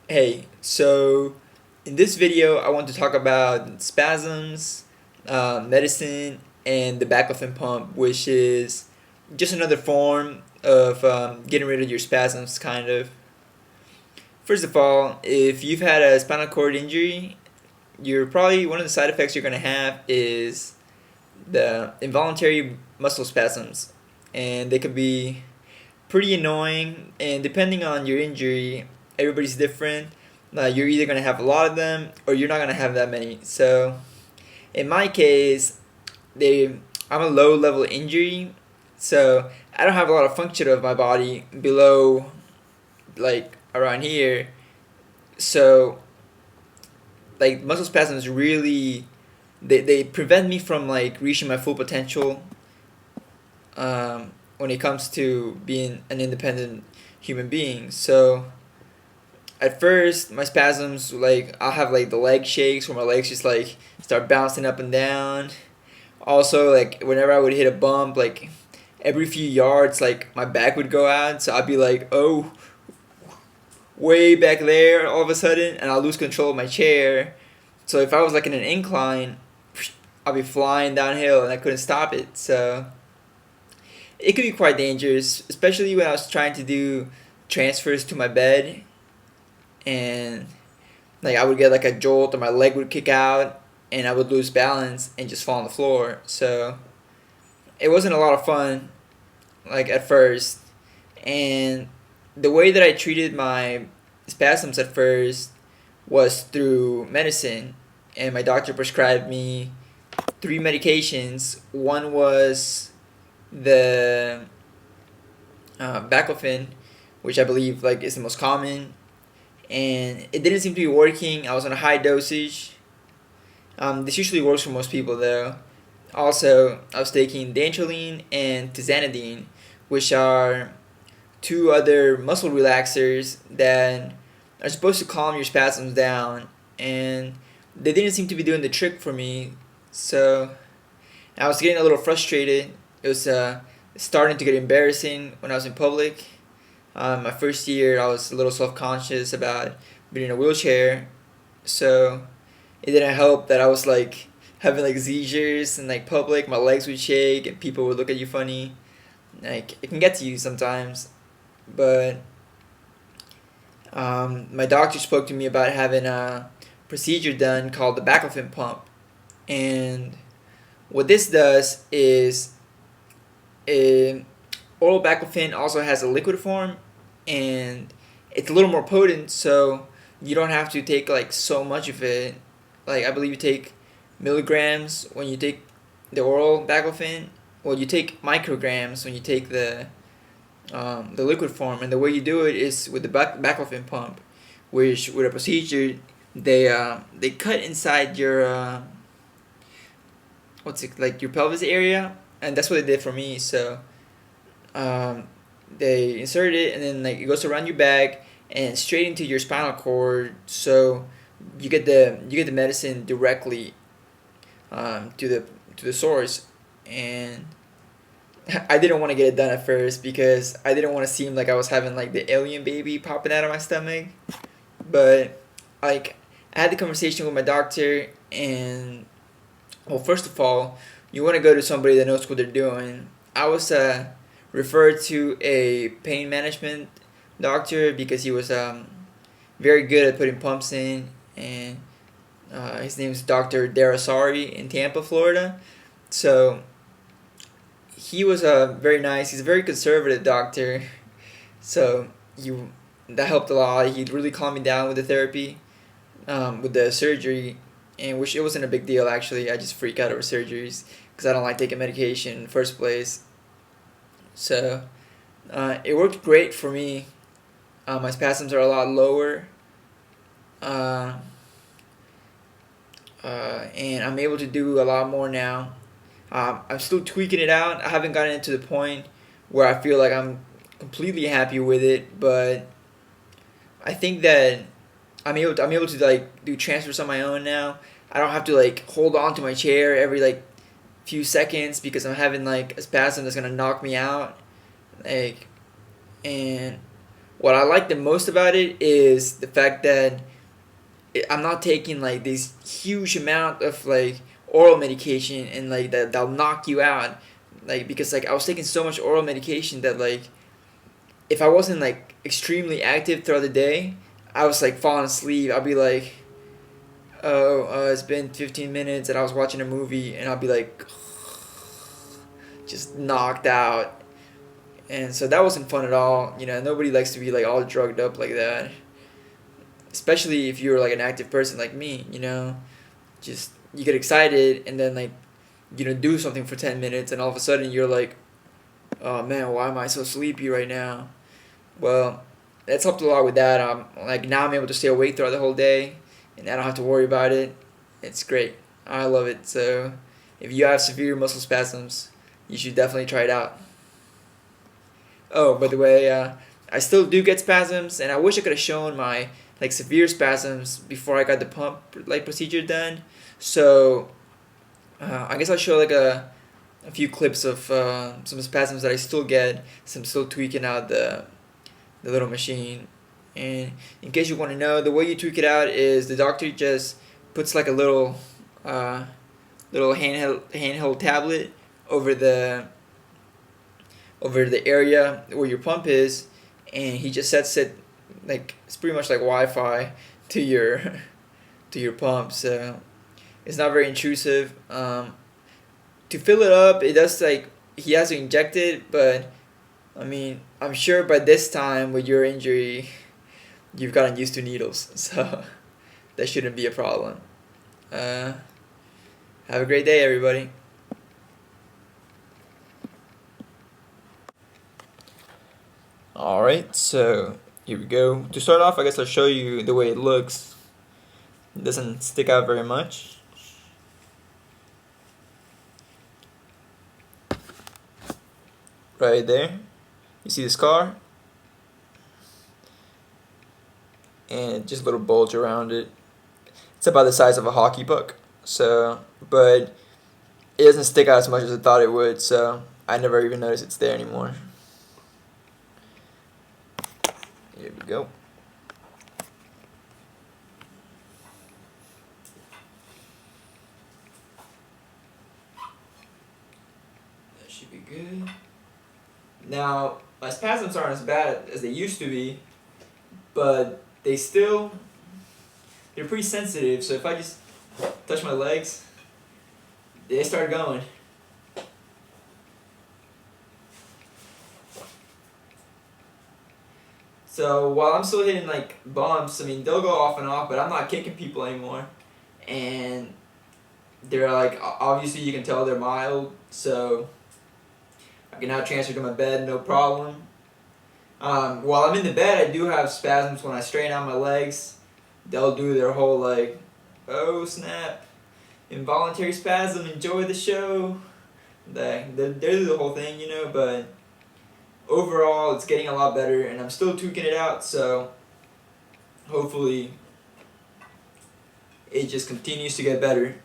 Hey, so in this video, I want to talk about spasms, medicine, and the Baclofen Pump, which is just another form of getting rid of your spasms, kind of. First of all, if you've had a spinal cord injury, you're probably one of the side effects you're going to have is the involuntary muscle spasms, and they could be pretty annoying. And depending on your injury, everybody's different. You're either gonna have a lot of them or you're not gonna have that many. So in my case, they I'm a low level injury, so I don't have a lot of function of my body below like around here. So like muscle spasms really they prevent me from like reaching my full potential when it comes to being an independent human being. So at first, my spasms, like I'll have like the leg shakes where my legs just like start bouncing up and down. Also, like whenever I would hit a bump, like every few yards, like my back would go out, so I'd be like, oh, way back there all of a sudden, and I'll lose control of my chair. So if I was like in an incline, I'd be flying downhill and I couldn't stop it. So it could be quite dangerous, especially when I was trying to do transfers to my bed, and like I would get like a jolt or my leg would kick out and I would lose balance and just fall on the floor. So it wasn't a lot of fun like at first. And the way that I treated my spasms at first was through medicine, and my doctor prescribed me three medications. One was the baclofen, which I believe like is the most common, and it didn't seem to be working. I was on a high dosage. This usually works for most people though. Also, I was taking dantrolene and tizanidine, which are two other muscle relaxers that are supposed to calm your spasms down, and they didn't seem to be doing the trick for me. So I was getting a little frustrated. It was starting to get embarrassing when I was in public. My first year, I was a little self conscious about being in a wheelchair, so it didn't help that I was like having like seizures in like public. My legs would shake and people would look at you funny. Like it can get to you sometimes, but my doctor spoke to me about having a procedure done called the Baclofen Pump, and what this does is it, oral baclofen also has a liquid form, and it's a little more potent, so you don't have to take like so much of it. Like I believe you take milligrams when you take the oral baclofen. Well, you take micrograms when you take the liquid form, and the way you do it is with the baclofen pump, which with a procedure they cut inside your what's it like your pelvis area, and that's what they did for me. So um, they insert it, and then like it goes around your back and straight into your spinal cord. So you get the medicine directly to the source. And I didn't want to get it done at first because I didn't want to seem like I was having like the alien baby popping out of my stomach. But like I had the conversation with my doctor, and well, first of all, you want to go to somebody that knows what they're doing. I was referred to a pain management doctor because he was very good at putting pumps in, and his name is Dr. Darasari in Tampa, Florida. So he was very nice. He's a very conservative doctor, so you that helped a lot. He really calmed me down with the therapy, with the surgery, and which it wasn't a big deal actually. I just freak out over surgeries because I don't like taking medication in the first place. So it worked great for me. My spasms are a lot lower, uh, and I'm able to do a lot more now. I'm still tweaking it out. I haven't gotten it to the point where I feel like I'm completely happy with it, but I think that I'm able to like do transfers on my own now. I don't have to like hold on to my chair every like few seconds because I'm having like a spasm that's gonna knock me out. Like, and What I like the most about it is the fact that I'm not taking like this huge amount of like oral medication and like that'll knock you out. Like because like I was taking so much oral medication that like if I wasn't like extremely active throughout the day, I was like falling asleep. I'd be like, oh, it's been 15 minutes and I was watching a movie and I'll be like just knocked out. And so that wasn't fun at all. You know, nobody likes to be like all drugged up like that. Especially if you're like an active person like me, you know. Just you get excited and then like do something for 10 minutes and all of a sudden you're like, oh man, why am I so sleepy right now? Well, that's helped a lot with that. Like now I'm able to stay awake throughout the whole day and I don't have to worry about it. It's great. I love it. So if you have severe muscle spasms, you should definitely try it out. Oh, by the way, I still do get spasms, and I wish I could have shown my like severe spasms before I got the pump like procedure done. So I guess I'll show like a few clips of some spasms that I still get. So I'm still tweaking out the little machine. And in case you want to know, the way you tweak it out is the doctor just puts like a little handheld tablet over the area where your pump is, and he just sets it like it's pretty much like Wi-Fi to your to your pump. So it's not very intrusive. To fill it up, it does like he has to inject it, but I mean I'm sure by this time with your injury, you've gotten used to needles, so that shouldn't be a problem. Have a great day, everybody. Alright, so here we go. To start off, I guess I'll show you the way it looks. It doesn't stick out very much. Right there. You see the scar? And just a little bulge around it. It's about the size of a hockey puck. So, but it doesn't stick out as much as I thought it would, so I never even noticed it's there anymore. Here we go. That should be good. Now, my spasms aren't as bad as they used to be, but they're pretty sensitive, so if I just touch my legs, they start going. So while I'm still hitting like bumps, I mean they'll go off and off, but I'm not kicking people anymore. And they're like obviously you can tell they're mild, so I can now transfer to my bed, no problem. While I'm in the bed, I do have spasms when I straighten out my legs. They'll do their whole like, oh snap, involuntary spasm, enjoy the show. They do the whole thing, but overall it's getting a lot better and I'm still tweaking it out, so hopefully it just continues to get better.